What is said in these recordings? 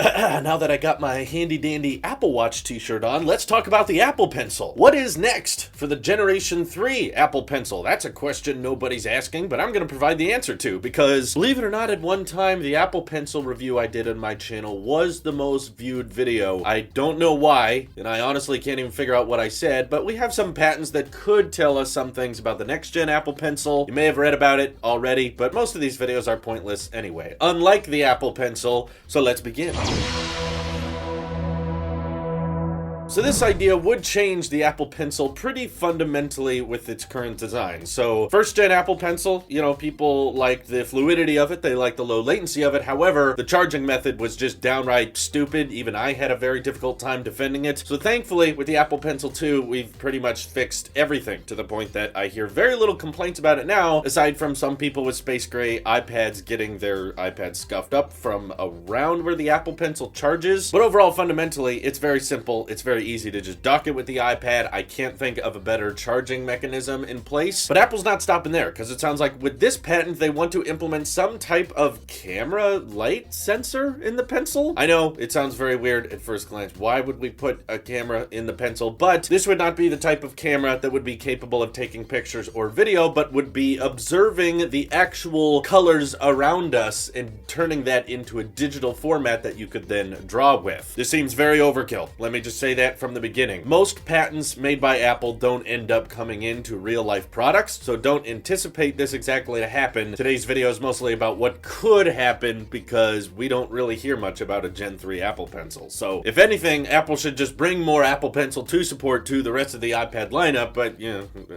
Now that I got my handy dandy Apple Watch t-shirt on, let's talk about the Apple Pencil. What is next for the Generation 3 Apple Pencil? That's a question nobody's asking, but I'm going to provide the answer to, because believe it or not, at one time, the Apple Pencil review I did on my channel was the most viewed video. I don't know why, and I honestly can't even figure out what I said, but we have some patents that could tell us some things about the next-gen Apple Pencil. You may have read about it already, but most of these videos are pointless anyway, unlike the Apple Pencil, so let's begin. So this idea would change the Apple Pencil pretty fundamentally with its current design. So first gen Apple Pencil, people like the fluidity of it, they like the low latency of it. However, the charging method was just downright stupid. Even I had a very difficult time defending it. So thankfully, with the Apple Pencil 2, we've pretty much fixed everything to the point that I hear very little complaints about it now, aside from some people with space gray iPads getting their iPads scuffed up from around where the Apple Pencil charges. But overall, fundamentally, it's very simple. It's very easy to just dock it with the iPad. I can't think of a better charging mechanism in place. But Apple's not stopping there, because it sounds like with this patent, they want to implement some type of camera light sensor in the pencil. I know it sounds very weird at first glance. Why would we put a camera in the pencil? But this would not be the type of camera that would be capable of taking pictures or video, but would be observing the actual colors around us and turning that into a digital format that you could then draw with. This seems very overkill. Let me just say that from the beginning. Most patents made by Apple don't end up coming into real life products, so don't anticipate this exactly to happen. Today's video is mostly about what could happen, because we don't really hear much about a Gen 3 Apple Pencil. So if anything, Apple should just bring more Apple Pencil 2 support to the rest of the iPad lineup, but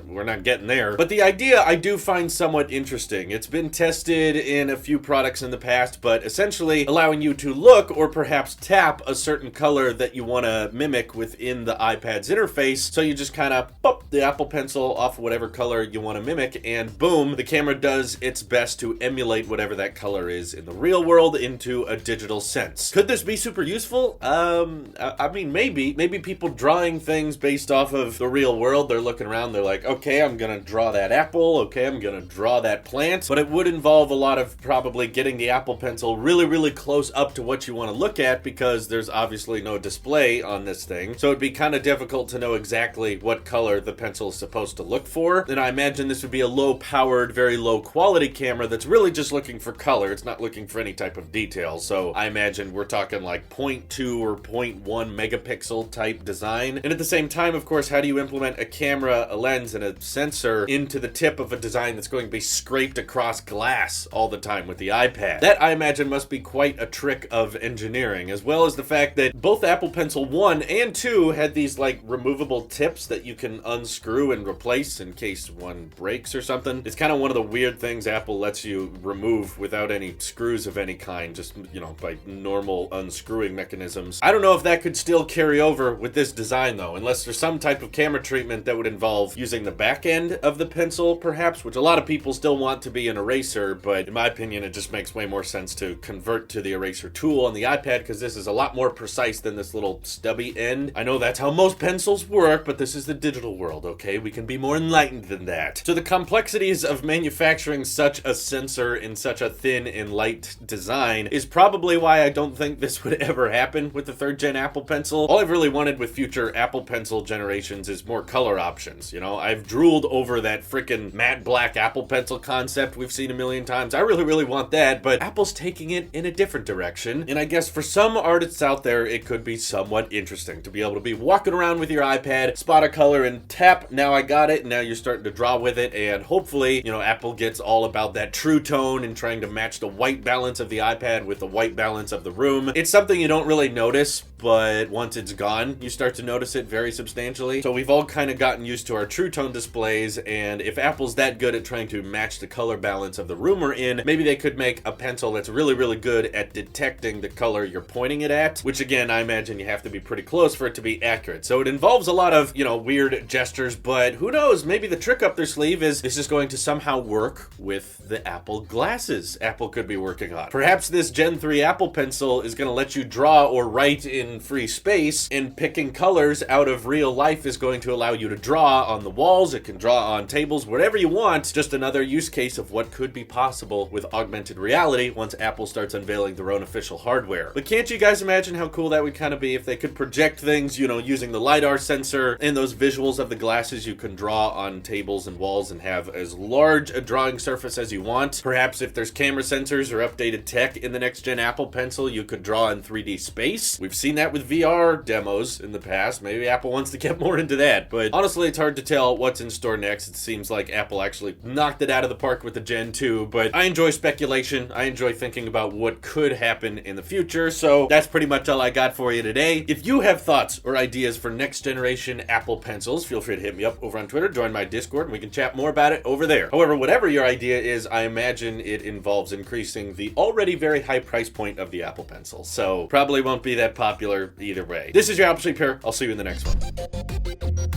we're not getting there. But the idea I do find somewhat interesting. It's been tested in a few products in the past, but essentially allowing you to look or perhaps tap a certain color that you want to mimic within the iPad's interface. So you just kind of pop the Apple Pencil off whatever color you want to mimic, and boom, the camera does its best to emulate whatever that color is in the real world into a digital sense. Could this be super useful? I mean, maybe people drawing things based off of the real world, they're looking around, they're like, okay, I'm gonna draw that apple, okay, I'm gonna draw that plant, but it would involve a lot of probably getting the Apple Pencil really, really close up to what you want to look at, because there's obviously no display on this thing. So it'd be kind of difficult to know exactly what color the pencil is supposed to look for. And I imagine this would be a low-powered, very low-quality camera that's really just looking for color. It's not looking for any type of detail. So I imagine we're talking like 0.2 or 0.1 megapixel type design. And at the same time, of course, how do you implement a camera, a lens, and a sensor into the tip of a design that's going to be scraped across glass all the time with the iPad? That, I imagine, must be quite a trick of engineering, as well as the fact that both Apple Pencil 1 and 2 had these like removable tips that you can unscrew and replace in case one breaks or something. It's kind of one of the weird things Apple lets you remove without any screws of any kind, just by normal unscrewing mechanisms. I don't know if that could still carry over with this design though, unless there's some type of camera treatment that would involve using the back end of the pencil perhaps, which a lot of people still want to be an eraser, but in my opinion it just makes way more sense to convert to the eraser tool on the iPad, because this is a lot more precise than this little stubby end. I know that's how most pencils work, but this is the digital world, okay? We can be more enlightened than that. So the complexities of manufacturing such a sensor in such a thin and light design is probably why I don't think this would ever happen with the third gen Apple Pencil. All I've really wanted with future Apple Pencil generations is more color options. I've drooled over that freaking matte black Apple Pencil concept we've seen a million times. I really, really want that, but Apple's taking it in a different direction. And I guess for some artists out there, it could be somewhat interesting to be able to be walking around with your iPad, spot a color and tap, now I got it, and now you're starting to draw with it, and hopefully, Apple gets all about that true tone and trying to match the white balance of the iPad with the white balance of the room. It's something you don't really notice, but once it's gone, you start to notice it very substantially. So we've all kind of gotten used to our true tone displays, and if Apple's that good at trying to match the color balance of the room we're in, maybe they could make a pencil that's really, really good at detecting the color you're pointing it at, which again, I imagine you have to be pretty close for it to be accurate. So it involves a lot of, weird gestures, but who knows? Maybe the trick up their sleeve is this is going to somehow work with the Apple glasses Apple could be working on. Perhaps this Gen 3 Apple Pencil is going to let you draw or write in free space, and picking colors out of real life is going to allow you to draw on the walls. It can draw on tables, whatever you want. Just another use case of what could be possible with augmented reality once Apple starts unveiling their own official hardware. But can't you guys imagine how cool that would kind of be if they could project things, using the LiDAR sensor and those visuals of the glasses? You can draw on tables and walls and have as large a drawing surface as you want. Perhaps if there's camera sensors or updated tech in the next gen Apple Pencil, you could draw in 3D space. We've seen that with VR demos in the past. Maybe Apple wants to get more into that, but honestly, it's hard to tell what's in store next. It seems like Apple actually knocked it out of the park with the Gen 2, but I enjoy speculation. I enjoy thinking about what could happen in the future, so that's pretty much all I got for you today. If you have thoughts or ideas for next generation Apple Pencils, feel free to hit me up over on Twitter, join my Discord, and we can chat more about it over there. However, whatever your idea is, I imagine it involves increasing the already very high price point of the Apple Pencil, so probably won't be that popular either way. This is your Apple Sheep here. I'll see you in the next one.